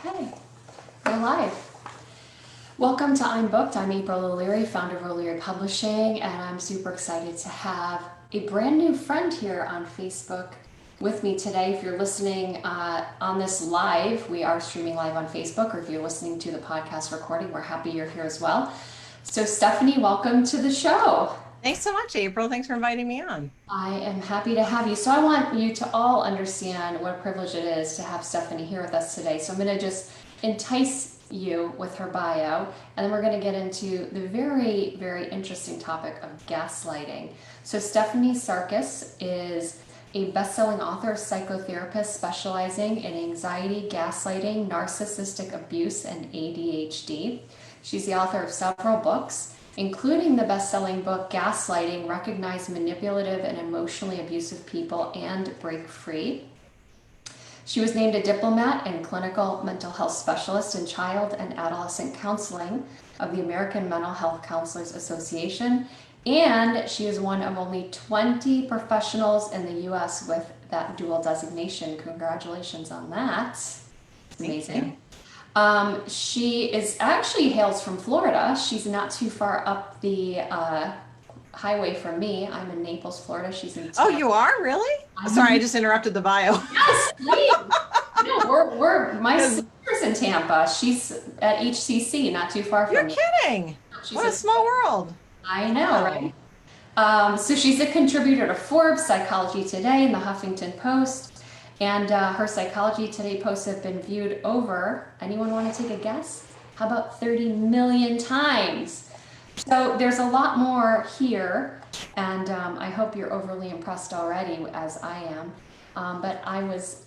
Okay, we're live. Welcome to I'm Booked. I'm April O'Leary, founder of O'Leary Publishing, and I'm super excited to have a brand new friend here on Facebook with me today. If you're listening on this live, we are streaming live on Facebook, or if you're listening to the podcast recording, we're happy you're here as well. So Stephanie, welcome to the show. Thanks so much, April. Thanks for inviting me on. I am happy to have you. So I want you to all understand what a privilege it is to have Stephanie here with us today. So I'm going to just entice you with her bio, and then we're going to get into the very, very interesting topic of gaslighting. So Stephanie Sarkis is a best-selling author, psychotherapist specializing in anxiety, gaslighting, narcissistic abuse, and ADHD. She's the author of several books, including the best-selling book Gaslighting: Recognize Manipulative and Emotionally Abusive People and Break Free. She was named a diplomat and clinical mental health specialist in child and adolescent counseling of the American Mental Health Counselors Association, and she is one of only 20 professionals in the U.S. with that dual designation. Congratulations on that. It's amazing. She is actually hails from Florida. She's not too far up the highway from me. I'm in Naples, Florida. She's in Tampa. Oh, you are? Really? Sorry, I just interrupted the bio. Yes, please. No, my sister's in Tampa. She's at HCC, not too far from You're me. kidding. What a small world. I know, right? So she's a contributor to Forbes, Psychology Today, and the Huffington Post. And her Psychology Today posts have been viewed over, anyone want to take a guess? How about 30 million times? So there's a lot more here, and I hope you're overly impressed already, as I am. But I was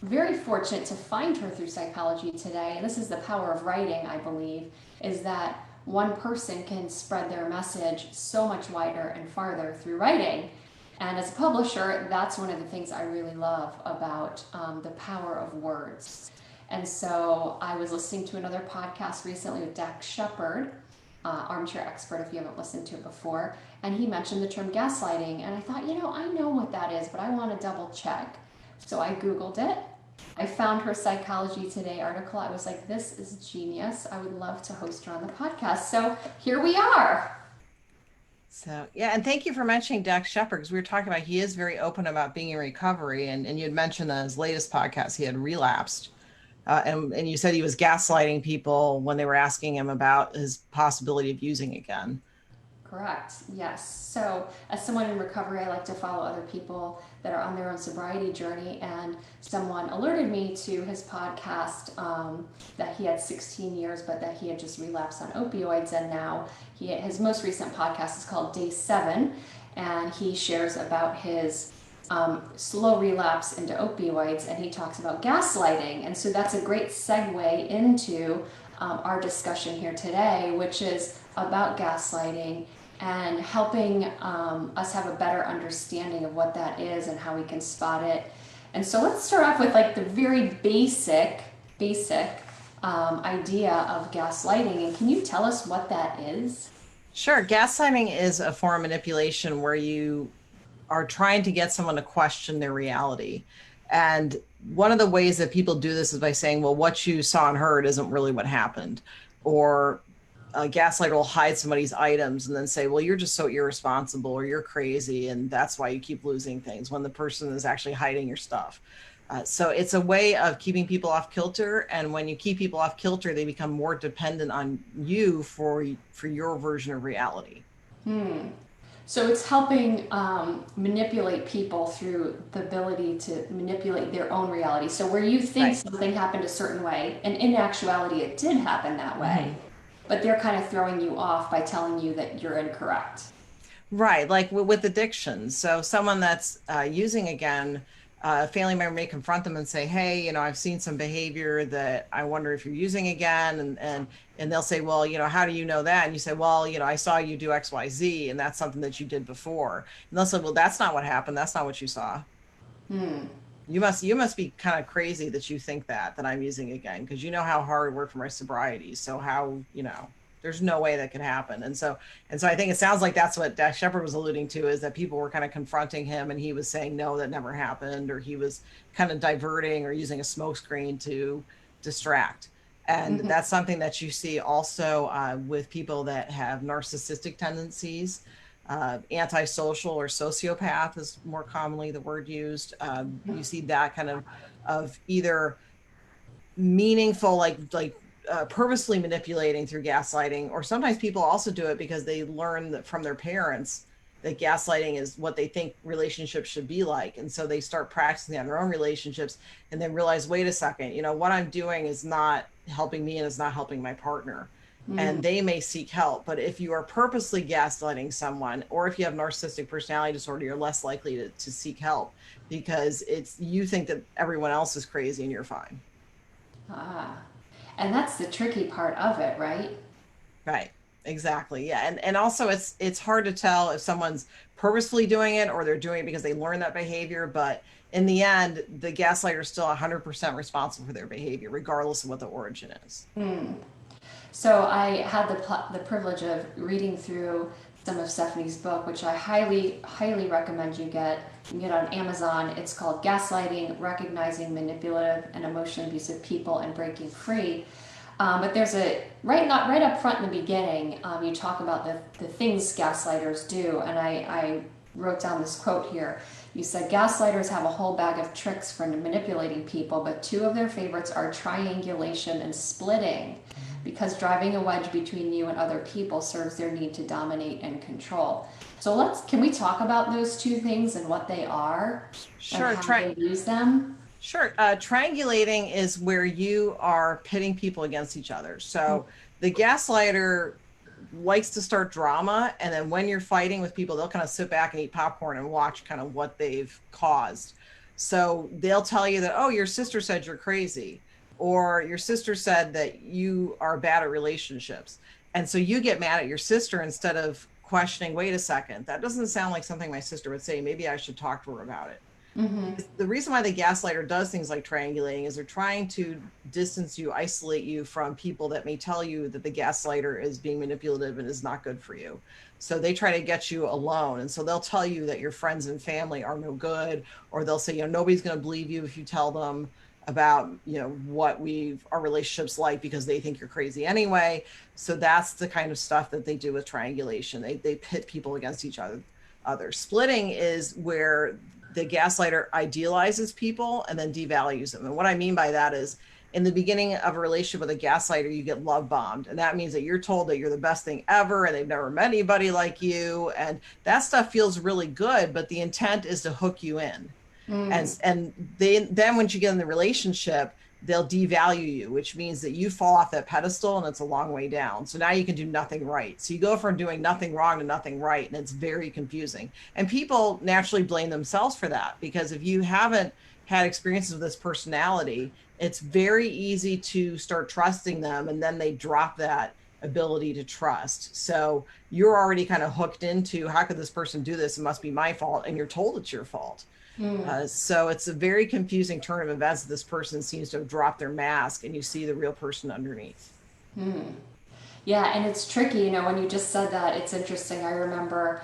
very fortunate to find her through Psychology Today. And this is the power of writing, I believe, is that one person can spread their message so much wider and farther through writing. And as a publisher, that's one of the things I really love about the power of words. And so I was listening to another podcast recently with Dax Shepard, armchair expert if you haven't listened to it before, and he mentioned the term gaslighting. And I thought, I know what that is, but I want to double check. So I Googled it. I found her Psychology Today article. I was like, this is genius. I would love to host her on the podcast. So here we are. So, yeah, and thank you for mentioning Dax Shepard, because we were talking about he is very open about being in recovery. And you had mentioned that his latest podcast, he had relapsed. And you said he was gaslighting people when they were asking him about his possibility of using again. Correct. Yes. So as someone in recovery, I like to follow other people that are on their own sobriety journey. And someone alerted me to his podcast that he had 16 years, but that he had just relapsed on opioids. And now his most recent podcast is called Day 7. And he shares about his slow relapse into opioids. And he talks about gaslighting. And so that's a great segue into our discussion here today, which is about gaslighting and helping us have a better understanding of what that is and how we can spot it. And so let's start off with like the very basic idea of gaslighting. And can you tell us what that is? Sure. Gaslighting is a form of manipulation where you are trying to get someone to question their reality. And one of the ways that people do this is by saying, well, what you saw and heard isn't really what happened. Or a gaslighter will hide somebody's items and then say, well, you're just so irresponsible or you're crazy, and that's why you keep losing things, when the person is actually hiding your stuff. So it's a way of keeping people off kilter. And when you keep people off kilter, they become more dependent on you for your version of reality. So it's helping manipulate people through the ability to manipulate their own reality. So where you think something happened a certain way, and in actuality it did happen that way, but they're kind of throwing you off by telling you that you're incorrect. Right, like with addiction. So someone that's using again, a family member may confront them and say, hey, I've seen some behavior that I wonder if you're using again. And they'll say, well, how do you know that? And you say, well, I saw you do X, Y, Z, and that's something that you did before. And they'll say, well, that's not what happened. That's not what you saw. You must be kind of crazy that you think that I'm using again, because you know how hard I work for my sobriety. So how, there's no way that could happen. And so I think it sounds like that's what Dax Shepard was alluding to, is that people were kind of confronting him and he was saying, no, that never happened. Or he was kind of diverting or using a smokescreen to distract. And that's something that you see also with people that have narcissistic tendencies. Antisocial or sociopath is more commonly the word used. You see that kind of either meaningful, purposely manipulating through gaslighting, or sometimes people also do it because they learn that from their parents that gaslighting is what they think relationships should be like, and so they start practicing on their own relationships and then realize, wait a second, what I'm doing is not helping me and is not helping my partner. And they may seek help. But if you are purposely gaslighting someone, or if you have narcissistic personality disorder, you're less likely to seek help, because you think that everyone else is crazy and you're fine. Ah, and that's the tricky part of it, right? Right. Exactly. Yeah. And also it's hard to tell if someone's purposefully doing it or they're doing it because they learn that behavior. But in the end, the gaslighter is still 100% responsible for their behavior, regardless of what the origin is. So I had the privilege of reading through some of Stephanie's book, which I highly recommend you get. You can get on Amazon. It's called Gaslighting: Recognizing Manipulative and Emotionally Abusive People and Breaking Free. But there's right up front in the beginning, you talk about the things gaslighters do, and I wrote down this quote here. You said, gaslighters have a whole bag of tricks for manipulating people, but two of their favorites are triangulation and splitting, because driving a wedge between you and other people serves their need to dominate and control. So can we talk about those two things and what they are? Sure. And how they use them? Sure. Triangulating is where you are pitting people against each other. So the gaslighter likes to start drama, and then when you're fighting with people, they'll kind of sit back and eat popcorn and watch kind of what they've caused. So they'll tell you that, oh, your sister said you're crazy, or your sister said that you are bad at relationships. And so you get mad at your sister instead of questioning, wait a second, that doesn't sound like something my sister would say. Maybe I should talk to her about it. The reason why the gaslighter does things like triangulating is they're trying to distance you, isolate you from people that may tell you that the gaslighter is being manipulative and is not good for you. So they try to get you alone. And so they'll tell you that your friends and family are no good, or they'll say, nobody's going to believe you if you tell them about, what our relationships like, because they think you're crazy anyway. So that's the kind of stuff that they do with triangulation. They pit people against each other. Splitting is where the gaslighter idealizes people and then devalues them. And what I mean by that is, in the beginning of a relationship with a gaslighter, you get love bombed. And that means that you're told that you're the best thing ever and they've never met anybody like you. And that stuff feels really good, but the intent is to hook you in. And then once you get in the relationship, they'll devalue you, which means that you fall off that pedestal and it's a long way down. So now you can do nothing right. So you go from doing nothing wrong to nothing right, and it's very confusing. And people naturally blame themselves for that, because if you haven't had experiences with this personality, it's very easy to start trusting them, and then they drop that ability to trust. So you're already kind of hooked into, how could this person do this? It must be my fault. And you're told it's your fault. So it's a very confusing turn of events that this person seems to have dropped their mask and you see the real person underneath. Yeah, and it's tricky, when you just said that, it's interesting. I remember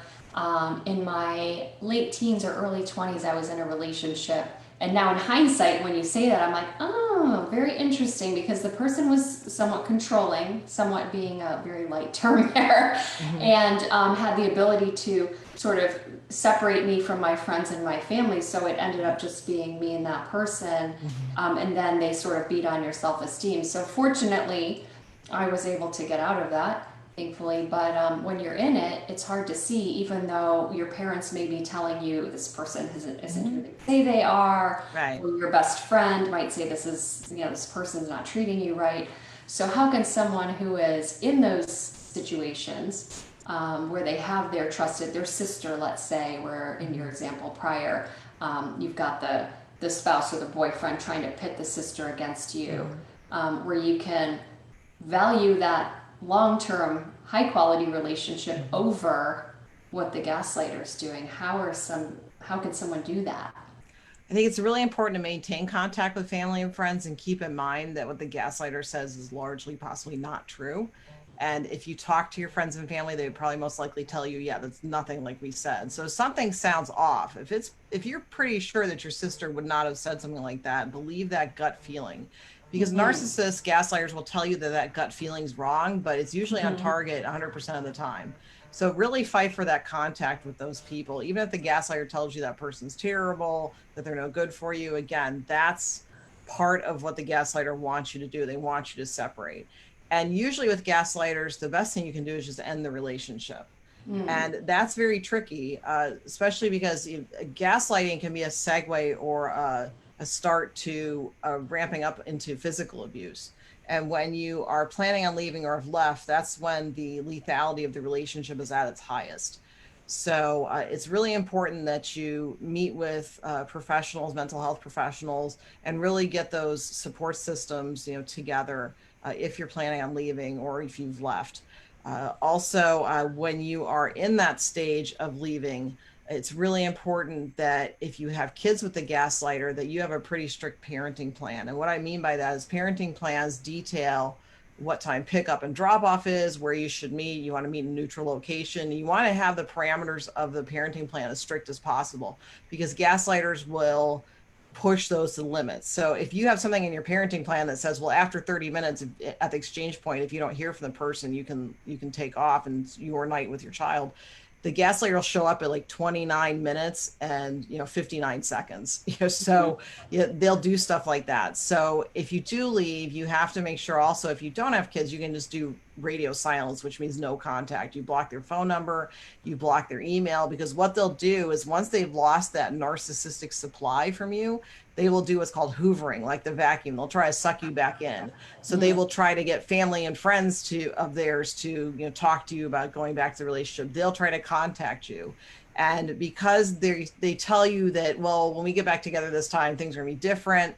in my late teens or early 20s, I was in a relationship. And now in hindsight, when you say that, I'm like, oh, very interesting, because the person was somewhat controlling, somewhat being a very light term there, and had the ability to sort of separate me from my friends and my family. So it ended up just being me and that person. And then they sort of beat on your self-esteem. So fortunately, I was able to get out of that, thankfully. But when you're in it, it's hard to see, even though your parents may be telling you this person isn't who they say they are. Right. Or your best friend might say this person's not treating you right. So how can someone who is in those situations, where they have their sister, let's say, where in your example prior, you've got the spouse or the boyfriend trying to pit the sister against you, where you can value that long-term high-quality relationship over what the gaslighter is doing? How can someone do that? I think it's really important to maintain contact with family and friends and keep in mind that what the gaslighter says is largely possibly not true. And if you talk to your friends and family, they would probably most likely tell you, yeah, that's nothing like we said. So something sounds off. If you're pretty sure that your sister would not have said something like that, believe that gut feeling. Because narcissists, gaslighters will tell you that that gut feeling's wrong, but it's usually on target 100% of the time. So really fight for that contact with those people. Even if the gaslighter tells you that person's terrible, that they're no good for you, again, that's part of what the gaslighter wants you to do. They want you to separate. And usually with gaslighters, the best thing you can do is just end the relationship. And that's very tricky, especially because gaslighting can be a segue or a start to ramping up into physical abuse. And when you are planning on leaving or have left, that's when the lethality of the relationship is at its highest. So it's really important that you meet with professionals, mental health professionals, and really get those support systems, together if you're planning on leaving or if you've left. Also, when you are in that stage of leaving, it's really important that if you have kids with the gaslighter, that you have a pretty strict parenting plan. And what I mean by that is parenting plans detail what time pickup and drop off is, where you should meet. You want to meet in a neutral location. You want to have the parameters of the parenting plan as strict as possible, because gaslighters will push those to the limits. So if you have something in your parenting plan that says, well, after 30 minutes at the exchange point, if you don't hear from the person, you can take off and your night with your child, the gaslighter will show up at like 29 minutes and 59 seconds. So they'll do stuff like that. So if you do leave, you have to make sure also, if you don't have kids, you can just do radio silence, which means no contact. You block their phone number, you block their email, because what they'll do is once they've lost that narcissistic supply from you, they will do what's called hoovering, like the vacuum. They'll try to suck you back in. So they will try to get family and friends of theirs to talk to you about going back to the relationship. They'll try to contact you. And because they tell you that, well, when we get back together this time, things are gonna be different,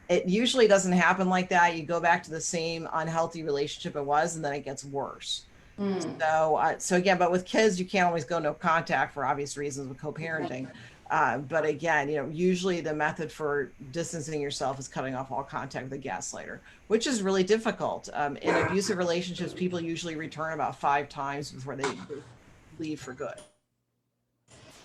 it usually doesn't happen like that. You go back to the same unhealthy relationship it was, and then it gets worse. So again, but with kids, you can't always go no contact for obvious reasons with co-parenting. But again, usually the method for distancing yourself is cutting off all contact with a gaslighter, which is really difficult. In abusive relationships, people usually return about 5 times before they leave for good.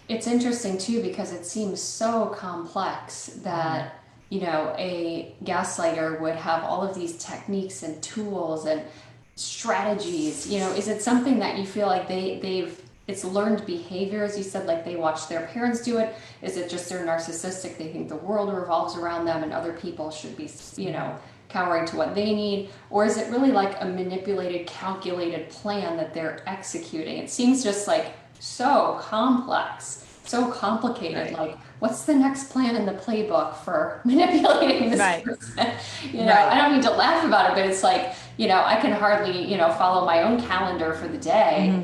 It's interesting too, because it seems so complex that a gaslighter would have all of these techniques and tools and strategies. Is it something that you feel like it's learned behavior, as you said, like they watch their parents do it? Is it just they're narcissistic, they think the world revolves around them and other people should be cowering to what they need? Or is it really like a manipulated, calculated plan that they're executing? It seems just like so complex, so complicated. Right. Like, what's the next plan in the playbook for manipulating this person? I don't mean to laugh about it, but it's like, I can hardly, follow my own calendar for the day,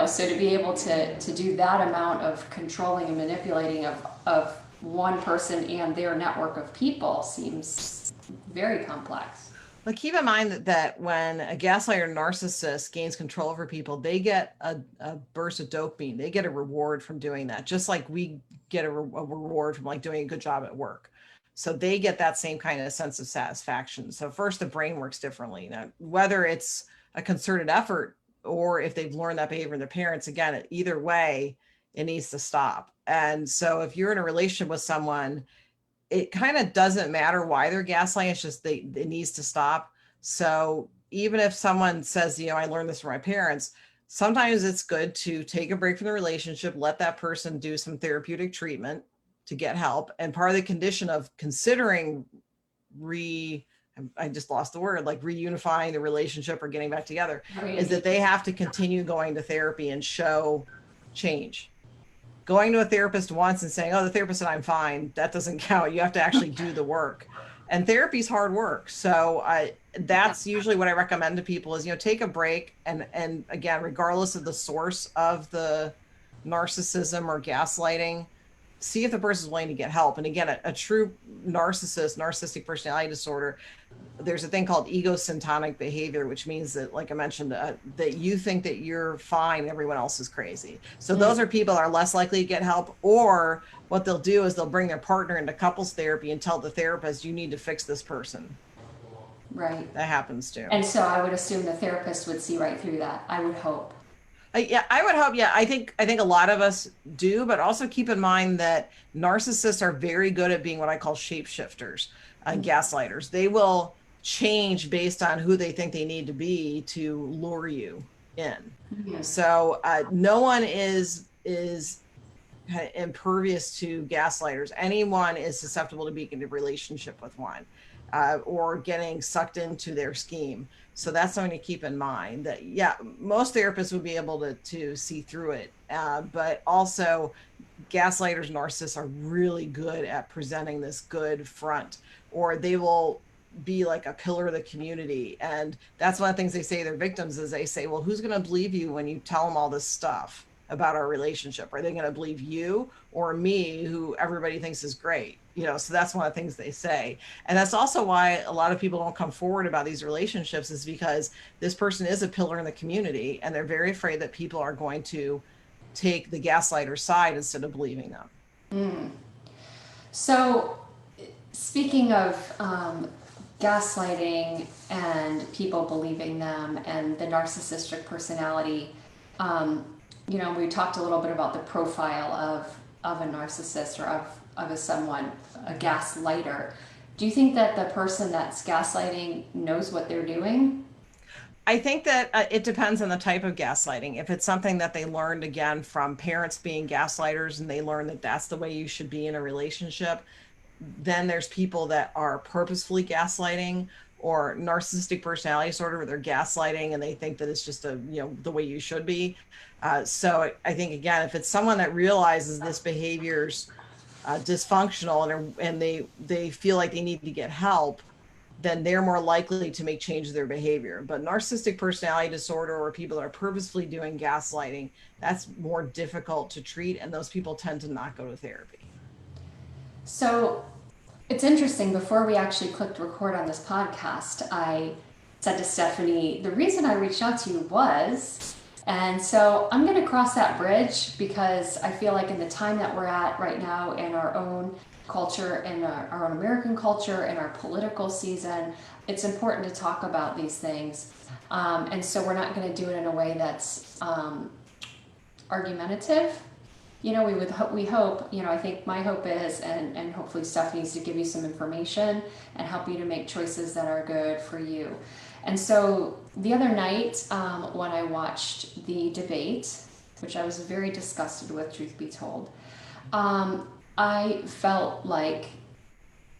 so to be able to do that amount of controlling and manipulating of one person and their network of people seems very complex. But keep in mind that when a gaslighter narcissist gains control over people, they get a burst of dopamine. They get a reward from doing that, just like we get a reward from like doing a good job at work. So they get that same kind of sense of satisfaction. So first, the brain works differently. Now, whether it's a concerted effort or if they've learned that behavior in their parents, again, either way, it needs to stop. And so if you're in a relationship with someone, it kind of doesn't matter why they're gaslighting. It's just it needs to stop. So even if someone says, I learned this from my parents, sometimes it's good to take a break from the relationship, let that person do some therapeutic treatment to get help. And part of the condition of considering I just lost the word, like reunifying the relationship or getting back together, is that they have to continue going to therapy and show change. Going to a therapist once and saying, oh, the therapist said I'm fine, that doesn't count. You have to actually do the work. And therapy is hard work. So that's usually what I recommend to people is, take a break. And again, regardless of the source of the narcissism or gaslighting, see if the person is willing to get help. And again, a true narcissistic personality disorder, there's a thing called egosyntonic behavior, which means that, like I mentioned, that you think that you're fine, everyone else is crazy. So those are people that are less likely to get help. Or what they'll do is they'll bring their partner into couples therapy and tell the therapist, you need to fix this person. Right. That happens too. And so I would assume the therapist would see right through that. I would hope. Yeah, I would hope. Yeah, I think a lot of us do, but also keep in mind that narcissists are very good at being what I call shapeshifters, gaslighters. They will change based on who they think they need to be to lure you in. Yeah. So no one is impervious to gaslighters. Anyone is susceptible to being in a relationship with one, or getting sucked into their scheme. So that's something to keep in mind, that, yeah, most therapists would be able to see through it. But also gaslighters, narcissists are really good at presenting this good front, or they will be like a pillar of the community. And that's one of the things they say to their victims is they say, well, who's going to believe you when you tell them all this stuff about our relationship? Are they going to believe you or me, who everybody thinks is great? So that's one of the things they say. And that's also why a lot of people don't come forward about these relationships, is because this person is a pillar in the community and they're very afraid that people are going to take the gaslighter side instead of believing them. So, speaking of gaslighting and people believing them and the narcissistic personality, we talked a little bit about the profile of a narcissist, or of someone, a gaslighter. Do you think that the person that's gaslighting knows what they're doing? I think that it depends on the type of gaslighting. If it's something that they learned, again, from parents being gaslighters, and they learn that that's the way you should be in a relationship, then there's people that are purposefully gaslighting, or narcissistic personality disorder, where they're gaslighting and they think that it's just the way you should be. So I think, again, if it's someone that realizes this behavior's dysfunctional, and they feel like they need to get help, then they're more likely to make changes in their behavior. But narcissistic personality disorder, or people that are purposefully doing gaslighting, that's more difficult to treat, and those people tend to not go to therapy. So it's interesting. Before we actually clicked record on this podcast, I said to Stephanie, the reason I reached out to you was, and so I'm going to cross that bridge, because I feel like in the time that we're at right now in our own culture, in our own American culture, in our political season, it's important to talk about these things. And so we're not going to do it in a way that's argumentative. We hope, I think my hope is, and hopefully Stephanie's, to give you some information and help you to make choices that are good for you. And so the other night, when I watched the debate, which I was very disgusted with, truth be told, I felt like,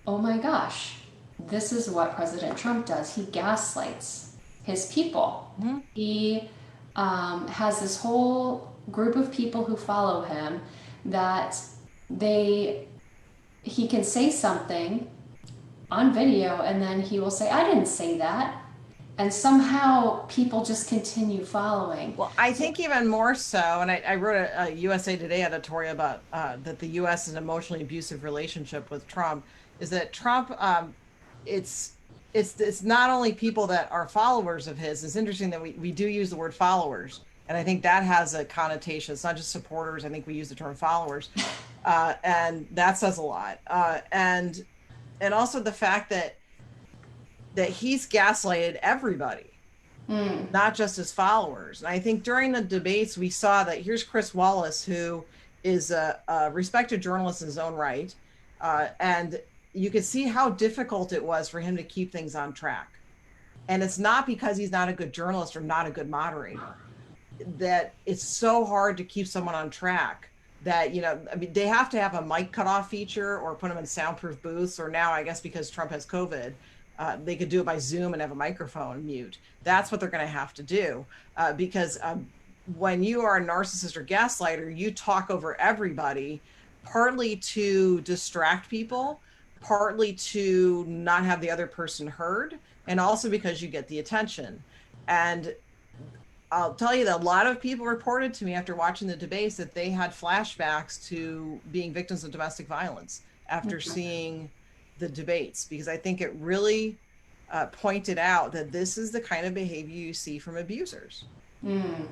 oh my gosh, this is what President Trump does. He gaslights his people. Mm-hmm. He has this whole group of people who follow him that he can say something on video, and then he will say, I didn't say that. And somehow people just continue following. Well, I think even more so, and I wrote a USA Today editorial about that the U.S. is an emotionally abusive relationship with Trump, is that Trump, it's not only people that are followers of his. It's interesting that we do use the word followers, and I think that has a connotation. It's not just supporters. I think we use the term followers, and that says a lot. And also the fact that he's gaslighted everybody, not just his followers. And I think during the debates, we saw that here's Chris Wallace, who is a respected journalist in his own right. And you could see how difficult it was for him to keep things on track. And it's not because he's not a good journalist or not a good moderator, that it's so hard to keep someone on track, that, they have to have a mic cutoff feature, or put them in soundproof booths, or now, I guess, because Trump has COVID, they could do it by Zoom and have a microphone mute. That's what they're going to have to do, because when you are a narcissist or gaslighter, you talk over everybody, partly to distract people, partly to not have the other person heard, and also because you get the attention. And I'll tell you that a lot of people reported to me after watching the debates that they had flashbacks to being victims of domestic violence after seeing the debates, because I think it really pointed out that this is the kind of behavior you see from abusers. And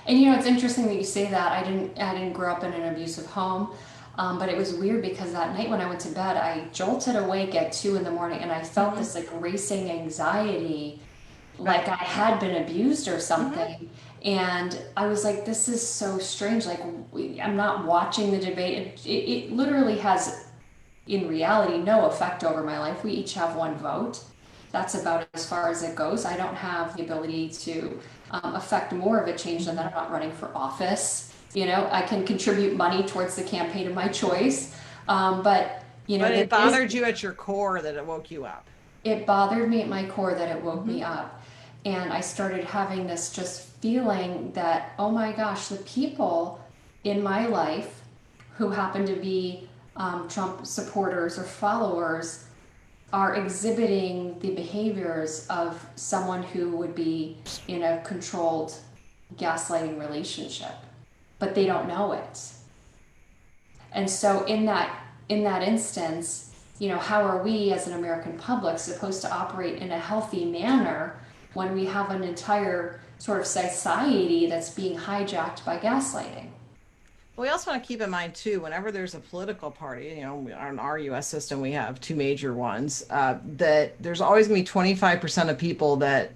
it's interesting that you say that. I didn't grow up in an abusive home, but it was weird, because that night when I went to bed, I jolted awake at 2 a.m, and I felt this like racing anxiety, like I had been abused or something. And I was like, this is so strange. Like, I'm not watching the debate. It literally has, in reality, no effect over my life. We each have one vote. that's about as far as it goes. I don't have the ability to affect more of a change than that. I'm not running for office. I can contribute money towards the campaign of my choice. But, But there it is, bothered you at your core that it woke you up. it bothered me at my core that it woke Mm-hmm. me up. And I started having this just feeling that, oh my gosh, the people in my life who happen to be Trump supporters or followers are exhibiting the behaviors of someone who would be in a controlled gaslighting relationship, but they don't know it. And so in that instance, how are we as an American public supposed to operate in a healthy manner when we have an entire sort of society that's being hijacked by gaslighting? We also want to keep in mind too, whenever there's a political party, in our U.S. system, we have two major ones, that there's always going to be 25% of people that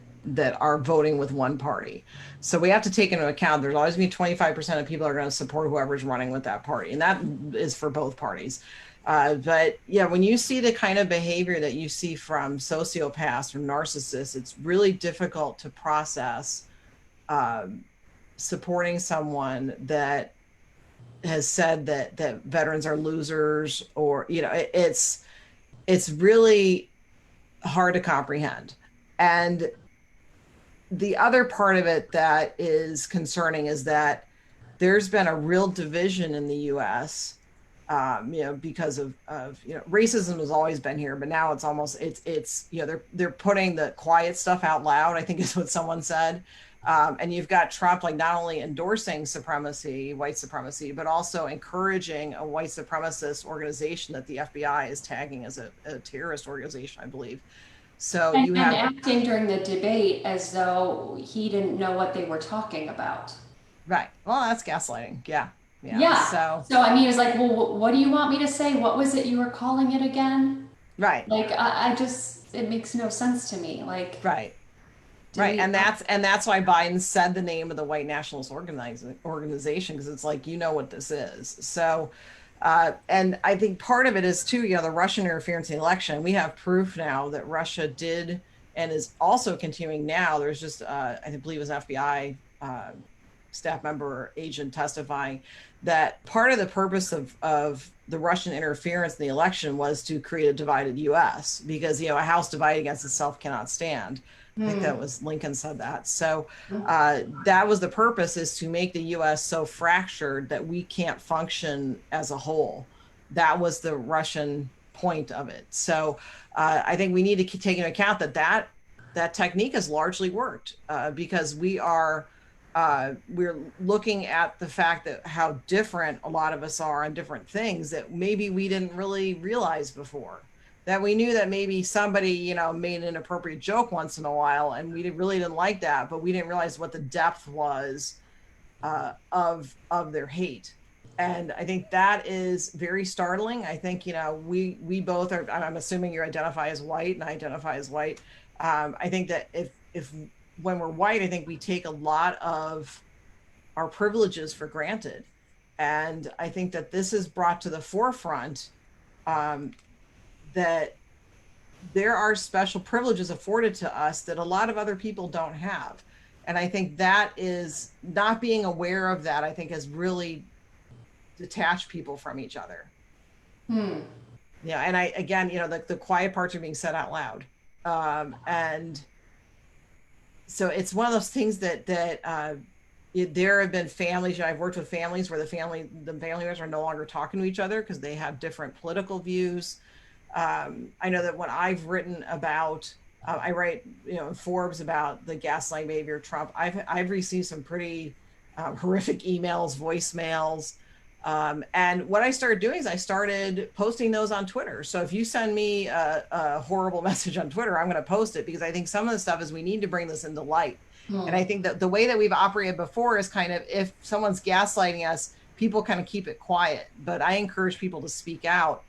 are voting with one party. So we have to take into account there's always going to be 25% of people are going to support whoever's running with that party. And that is for both parties. But yeah, when you see the kind of behavior that you see from sociopaths or narcissists, it's really difficult to process supporting someone that has said that veterans are losers, or it's really hard to comprehend. And the other part of it that is concerning is that there's been a real division in the US, because of racism has always been here, but now it's they're putting the quiet stuff out loud, I think is what someone said. And you've got Trump like not only endorsing supremacy, white supremacy, but also encouraging a white supremacist organization that the FBI is tagging as a terrorist organization, I believe. So And, you and have, acting during the debate as though he didn't know what they were talking about. right. Well, that's gaslighting. Yeah. Yeah. Yeah. So, So I mean, it's like, well, what do you want me to say? What was it you were calling it again? right. Like, I just, it makes no sense to me. Like, Right. do Right. we? And that's why Biden said the name of the white nationalist organization, because it's like, what this is. So, and I think part of it is too, the Russian interference in the election. We have proof now that Russia did and is also continuing now. There's just, I believe it was an FBI staff member or agent testifying that part of the purpose of the Russian interference in the election was to create a divided U.S. because, a house divided against itself cannot stand. I think that was Lincoln said that. So that was the purpose, is to make the U.S. so fractured that we can't function as a whole. That was the Russian point of it. So I think we need to take into account that technique has largely worked, because we're looking at the fact that how different a lot of us are on different things that maybe we didn't really realize before. That we knew that maybe somebody, made an inappropriate joke once in a while, and we really didn't like that, but we didn't realize what the depth was of their hate. And I think that is very startling. I think, we both are, I'm assuming you identify as white and I identify as white. I think that if when we're white, I think we take a lot of our privileges for granted. And I think that this is brought to the forefront, that there are special privileges afforded to us that a lot of other people don't have. And I think that is not being aware of that, I think, has really detached people from each other. Yeah. And again, the quiet parts are being said out loud. And so it's one of those things that there have been families, I've worked with families where the family members are no longer talking to each other because they have different political views. I know that when I've written about, I write, in Forbes about the gaslight behavior of Trump, I've received some pretty horrific emails, voicemails. And what I started doing is I started posting those on Twitter. So if you send me a horrible message on Twitter, I'm going to post it, because I think some of the stuff is we need to bring this into light. And I think that the way that we've operated before is kind of, if someone's gaslighting us, people kind of keep it quiet. But I encourage people to speak out.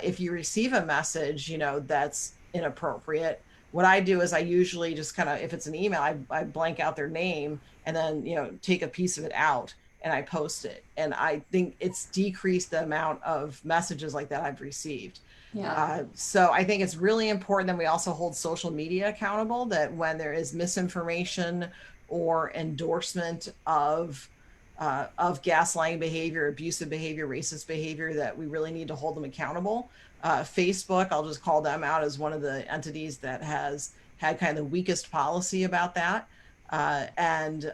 If you receive a message, that's inappropriate, what I do is I usually just kind of, if it's an email, I blank out their name and then, take a piece of it out. and I post it. And I think it's decreased the amount of messages like that I've received. Yeah. So I think it's really important that we also hold social media accountable, that when there is misinformation or endorsement of gaslighting behavior, abusive behavior, racist behavior, that we really need to hold them accountable. Facebook, I'll just call them out as one of the entities that has had kind of the weakest policy about that. And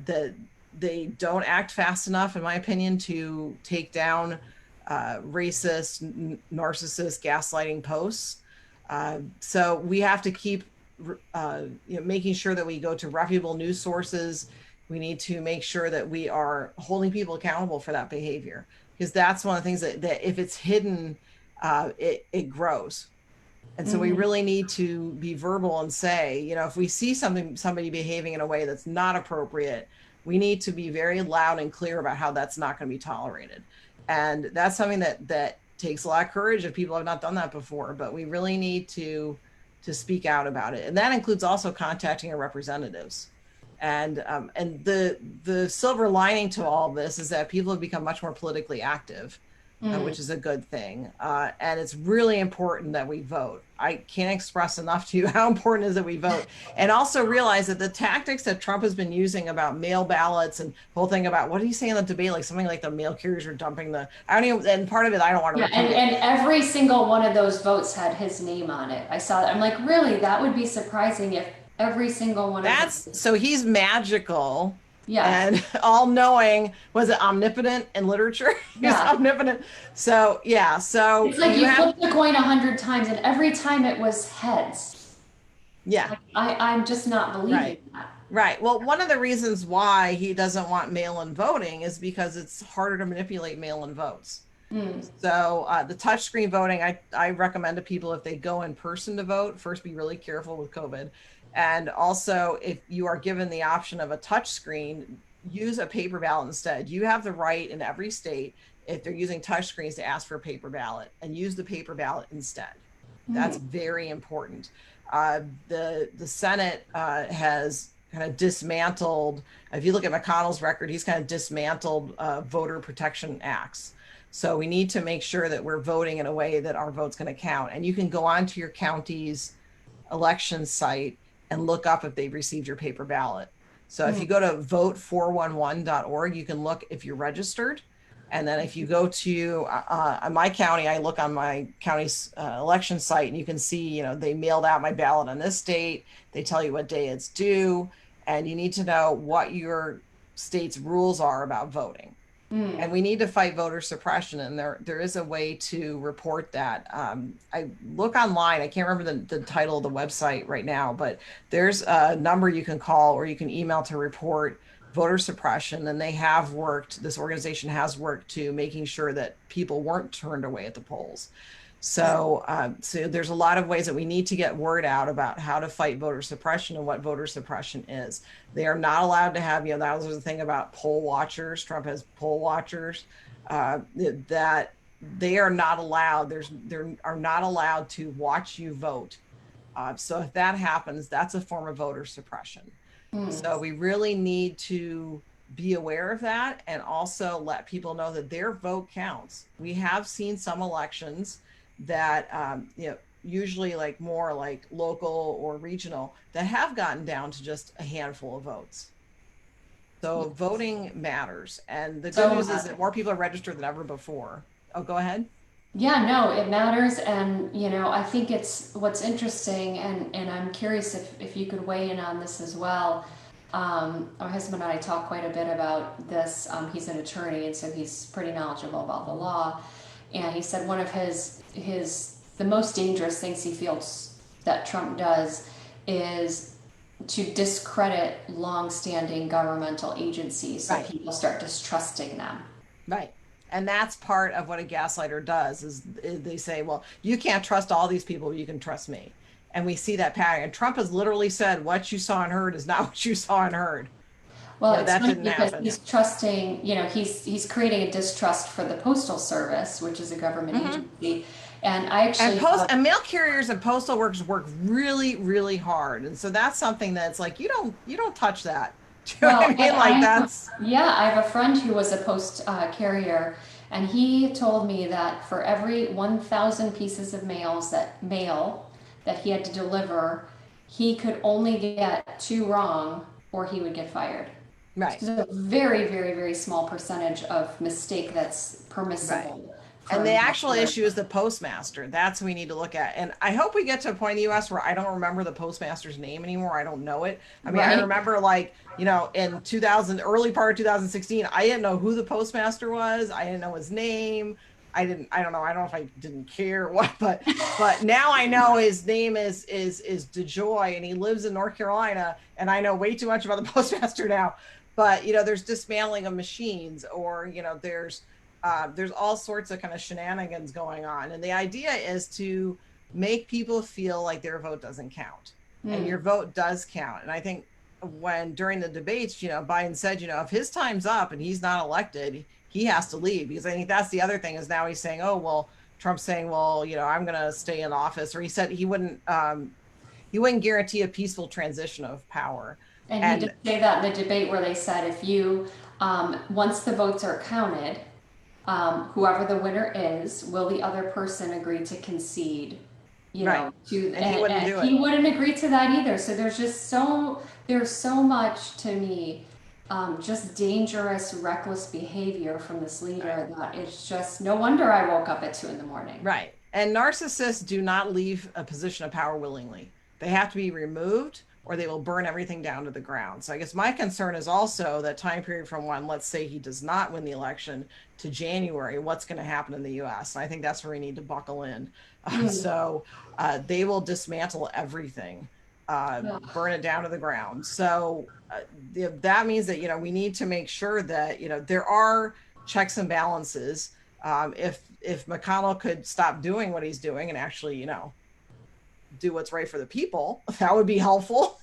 that they don't act fast enough, in my opinion, to take down racist, narcissist, gaslighting posts. So we have to keep making sure that we go to reputable news sources. We need to make sure that we are holding people accountable for that behavior, because that's one of the things that if it's hidden, it grows. And so we really need to be verbal and say, if we see somebody behaving in a way that's not appropriate, we need to be very loud and clear about how that's not going to be tolerated. And that's something that takes a lot of courage if people have not done that before, but we really need to speak out about it. And that includes also contacting our representatives. And the silver lining to all this is that people have become much more politically active, which is a good thing. And it's really important that we vote. I can't express enough to you how important it is that we vote. And also realize that the tactics that Trump has been using about mail ballots and the whole thing about, what did he say in the debate? Like something like the mail carriers are dumping I don't even, and part of it, I don't want to Yeah, and every single one of those votes had his name on it. I saw that. I'm like, really? That would be surprising if every single one of them. So he's magical. Yes. And all knowing. Was it omnipotent in literature? He's Yeah. omnipotent. So yeah, so It's like you flipped the coin 100 times, and every time it was heads. Yeah. Like, I'm just not believing that. Right. Well, one of the reasons why he doesn't want mail-in voting is because it's harder to manipulate mail-in votes. So the touchscreen voting, I recommend to people, if they go in person to vote, first be really careful with COVID. And also, if you are given the option of a touchscreen, use a paper ballot instead. You have the right in every state, if they're using touchscreens, to ask for a paper ballot, and use the paper ballot instead. That's very important. The Senate has kind of dismantled, if you look at McConnell's record, he's kind of dismantled voter protection acts. So we need to make sure that we're voting in a way that our vote's going to count. And you can go onto your county's election site and look up if they've received your paper ballot. So if you go to vote411.org, you can look if you're registered. And then if you go to my county, I look on my county's election site, and you can see, they mailed out my ballot on this date. They tell you what day it's due, and you need to know what your state's rules are about voting. And we need to fight voter suppression, and there is a way to report that. I look online, I can't remember the title of the website right now, but there's a number you can call or you can email to report voter suppression. And this organization has worked to making sure that people weren't turned away at the polls. So there's a lot of ways that we need to get word out about how to fight voter suppression and what voter suppression is. They are not allowed to have, that was the thing about poll watchers. Trump has poll watchers, that they are not allowed. They are not allowed to watch you vote. So if that happens, that's a form of voter suppression. So we really need to be aware of that, and also let people know that their vote counts. We have seen some elections that usually more like local or regional, that have gotten down to just a handful of votes. So voting matters, and the good news is that more people are registered than ever before. Oh, go ahead. Yeah, no, it matters. And, I think it's what's interesting, and I'm curious if you could weigh in on this as well. Our husband and I talk quite a bit about this. He's an attorney, and so he's pretty knowledgeable about the law. And he said one of the most dangerous things he feels that Trump does is to discredit long-standing governmental agencies, so people start distrusting them. Right. And that's part of what a gaslighter does, is they say, well, you can't trust all these people, you can trust me. And we see that pattern. And Trump has literally said, what you saw and heard is not what you saw and heard. Well, it's funny because he's trusting, he's creating a distrust for the Postal Service, which is a government agency. And I actually and mail carriers and postal workers work really, really hard. And so that's something that's like, you don't touch that. Do you know Well, what I and mean? Like that's I have a friend who was a post carrier, and he told me that for every 1,000 pieces of mail that he had to deliver, he could only get two wrong, or he would get fired. right. So a very, very, very small percentage of mistake that's Right. permissible for And a the mail actual carrier. issue is the postmaster. That's what we need to look at. And I hope we get to a point in the US where I don't remember the postmaster's name anymore. I don't know it. I mean, I Right? remember like, in 2000, early part of 2016, I didn't know who the postmaster was. I didn't know his name. I don't know. I don't know if I didn't care or what, but now I know his name is DeJoy and he lives in North Carolina. And I know way too much about the postmaster now. But, there's dismantling of machines or, there's all sorts of kind of shenanigans going on. And the idea is to make people feel like their vote doesn't count and Mm. your vote does count. And I think when during the debates, Biden said, if his time's up and he's not elected, he has to leave because I think that's the other thing is now he's saying, oh, well, Trump's saying, well, I'm going to stay in office, or he said he wouldn't guarantee a peaceful transition of power. And he did And say that in the debate where they said if you, once the votes are counted, whoever the winner is, will the other person agree to concede? right. And he wouldn't And do it. he wouldn't agree to that either. So there's so much to me, just dangerous, reckless behavior from this Right. leader that it's just no wonder I woke up at 2 in the morning. Right. And narcissists do not leave a position of power willingly. They have to be removed or they will burn everything down to the ground. So I guess my concern is also that time period from when, let's say he does not win the election to January, what's going to happen in the US. And I think that's where we need to buckle in. Mm. So they will dismantle everything, Ugh. burn it down to the ground. So that means that, we need to make sure that, there are checks and balances. If McConnell could stop doing what he's doing and actually, do what's right for the people, that would be helpful.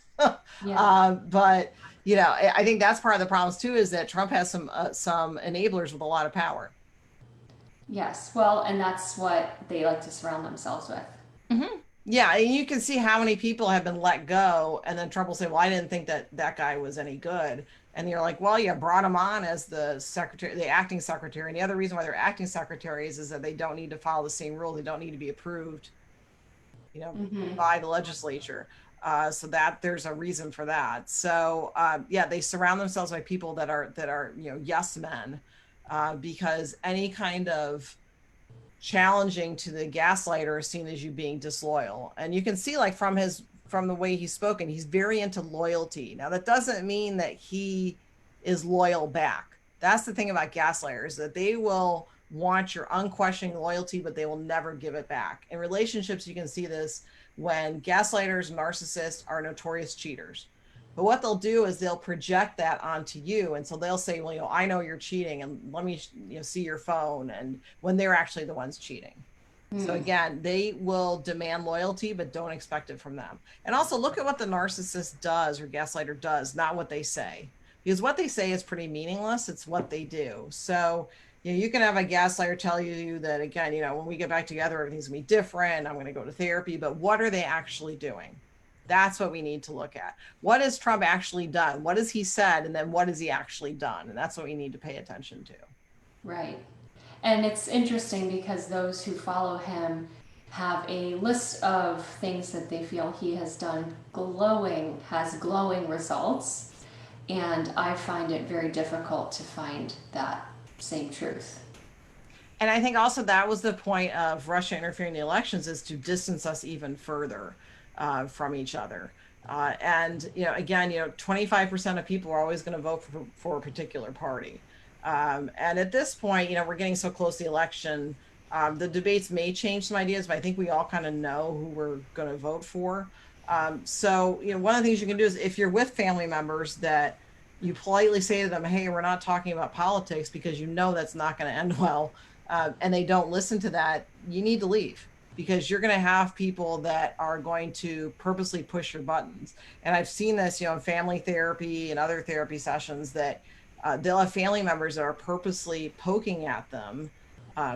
Yeah. But I think that's part of the problems too, is that Trump has some enablers with a lot of power. Yes. Well, and that's what they like to surround themselves with. Mm-hmm. Yeah, and you can see how many people have been let go, and then Trump will say, "Well, I didn't think that guy was any good," and you're like, "Well, you brought him on as the secretary, the acting secretary." And the other reason why they're acting secretaries is that they don't need to follow the same rule; they don't need to be approved, Hmm. by the legislature. So that there's a reason for that. So yeah, they surround themselves by people that are yes men, because any kind of challenging to the gaslighter is seen as you being disloyal. And you can see like from the way he's spoken, he's very into loyalty. Now that doesn't mean that he is loyal back. That's the thing about gaslighters, that they will want your unquestioning loyalty, but they will never give it back. In relationships, you can see this when gaslighters, narcissists are notorious cheaters. But what they'll do is they'll project that onto you. And so they'll say, well, I know you're cheating and let me, see your phone. And when they're actually the ones cheating. So Mm. again, they will demand loyalty, but don't expect it from them. And also look at what the narcissist does or gaslighter does, not what they say. Because what they say is pretty meaningless. It's what they do. So, you can have a gaslighter tell you that, again, when we get back together, everything's going to be different. I'm going to go to therapy. But what are they actually doing? That's what we need to look at. What has Trump actually done? What has he said? And then what has he actually done? And that's what we need to pay attention to. Right. And it's interesting because those who follow him have a list of things that they feel he has done has glowing results. And I find it very difficult to find that same truth. And I think also that was the point of Russia interfering in the elections, is to distance us even further from each other. And again, 25% of people are always going to vote for a particular party. And at this point, we're getting so close to the election. The debates may change some ideas, but I think we all kind of know who we're going to vote for. So, one of the things you can do is, if you're with family members, that you politely say to them, hey, we're not talking about politics, because that's not going to end well, and they don't listen to that, you need to leave, because you're going to have people that are going to purposely push your buttons. And I've seen this, in family therapy and other therapy sessions, that they'll have family members that are purposely poking at them,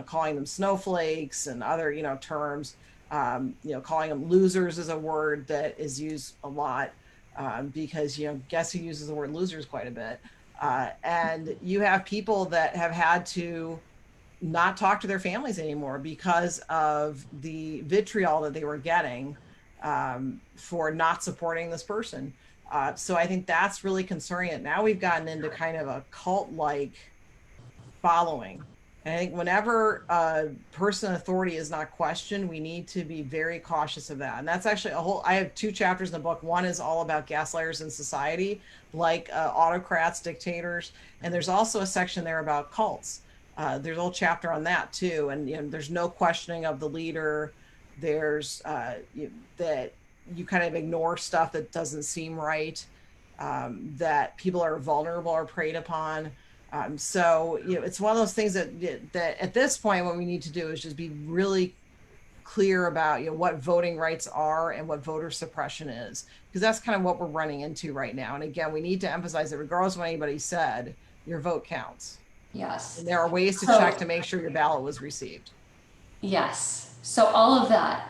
calling them snowflakes and other, terms, calling them losers is a word that is used a lot. because, guess who uses the word losers quite a bit. And you have people that have had to not talk to their families anymore because of the vitriol that they were getting for not supporting this person. So I think that's really concerning. It now we've gotten into kind of a cult-like following. And I think whenever a person authority is not questioned, we need to be very cautious of that. And that's actually I have 2 chapters in the book. One is all about gaslighters in society, like autocrats, dictators. And there's also a section there about cults. There's a whole chapter on that too. And there's no questioning of the leader. There's that you kind of ignore stuff that doesn't seem right, that people are vulnerable or preyed upon. So it's one of those things that at this point, what we need to do is just be really clear about what voting rights are and what voter suppression is, because that's kind of what we're running into right now. And again, we need to emphasize that regardless of what anybody said, your vote counts. Yes. And there are ways to check to make sure your ballot was received. Yes. So all of that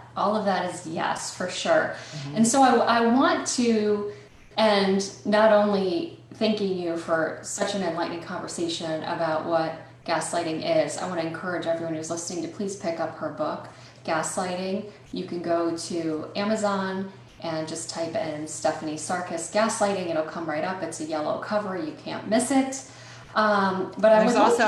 is yes, for sure. Mm-hmm. And so I want to end not only thanking you for such an enlightening conversation about what gaslighting is. I want to encourage everyone who's listening to please pick up her book, Gaslighting. You can go to Amazon and just type in Stephanie Sarkis Gaslighting. It'll come right up. It's a yellow cover. You can't miss it. But I was also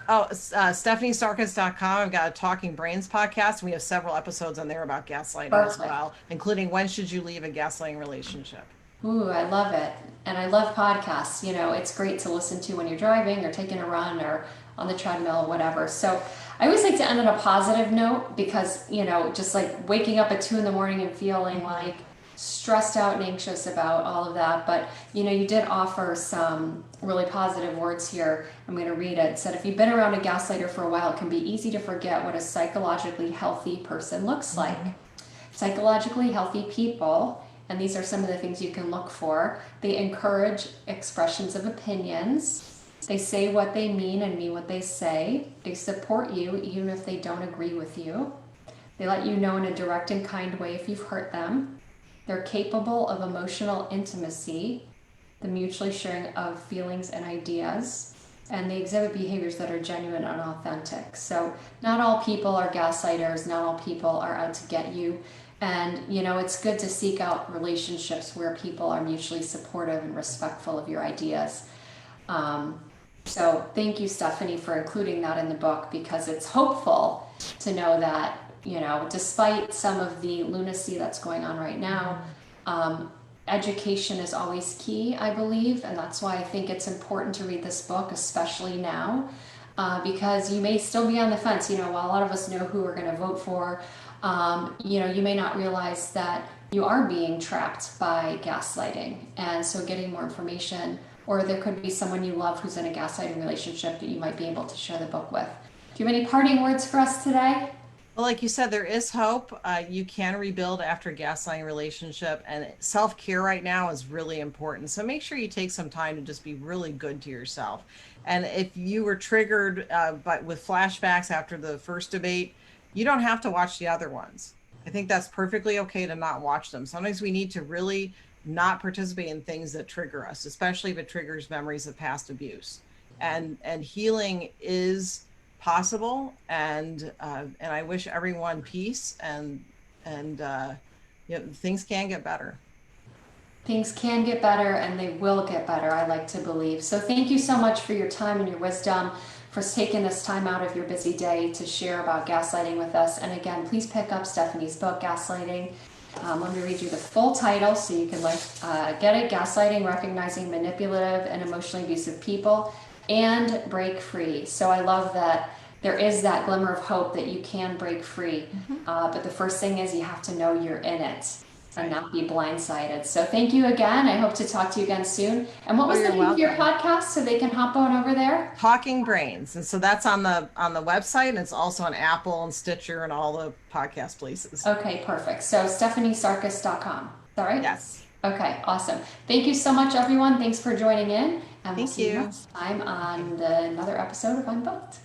StephanieSarkis.com. I've got a Talking Brains podcast. And we have several episodes on there about gaslighting as well, including when should you leave a gaslighting relationship. Ooh, I love it. And I love podcasts. It's great to listen to when you're driving or taking a run or on the treadmill or whatever. So I always like to end on a positive note because, just like waking up at 2 a.m. and feeling like stressed out and anxious about all of that. But, you did offer some really positive words here. I'm going to read it. It said, if you've been around a gaslighter for a while, it can be easy to forget what a psychologically healthy person looks like. Psychologically healthy people, and these are some of the things you can look for. They encourage expressions of opinions. They say what they mean and mean what they say. They support you even if they don't agree with you. They let you know in a direct and kind way if you've hurt them. They're capable of emotional intimacy, the mutually sharing of feelings and ideas, and they exhibit behaviors that are genuine and authentic. So not all people are gaslighters, not all people are out to get you. And, it's good to seek out relationships where people are mutually supportive and respectful of your ideas. So thank you, Stephanie, for including that in the book, because it's hopeful to know that, despite some of the lunacy that's going on right now, education is always key, I believe. And that's why I think it's important to read this book, especially now, because you may still be on the fence. While a lot of us know who we're going to vote for, you may not realize that you are being trapped by gaslighting. And so getting more information, or there could be someone you love who's in a gaslighting relationship that you might be able to share the book with. Do you have any parting words for us today? Well, like you said, there is hope. You can rebuild after a gaslighting relationship, and self-care right now is really important. So make sure you take some time to just be really good to yourself. And if you were triggered with flashbacks after the first debate, you don't have to watch the other ones. I think that's perfectly okay to not watch them. Sometimes we need to really not participate in things that trigger us, especially if it triggers memories of past abuse. And healing is possible, and I wish everyone peace, and things can get better. Things can get better, and they will get better, I like to believe. So thank you so much for your time and your wisdom, for taking this time out of your busy day to share about gaslighting with us. And again, please pick up Stephanie's book, Gaslighting. Let me read you the full title so you can get it. Gaslighting, Recognizing Manipulative and Emotionally Abusive People, and Break Free. So I love that there is that glimmer of hope that you can break free. But the first thing is you have to know you're in it and not be blindsided. So thank you again. I hope to talk to you again soon. And what was the name of your podcast so they can hop on over there? Talking Brains. And so that's on the website, and it's also on Apple and Stitcher and all the podcast places. Okay, perfect. So StephanieSarkis.com. Is that right? Yes. Okay, awesome. Thank you so much, everyone. Thanks for joining in. And we'll Thank see you next time on another episode of Unbooked.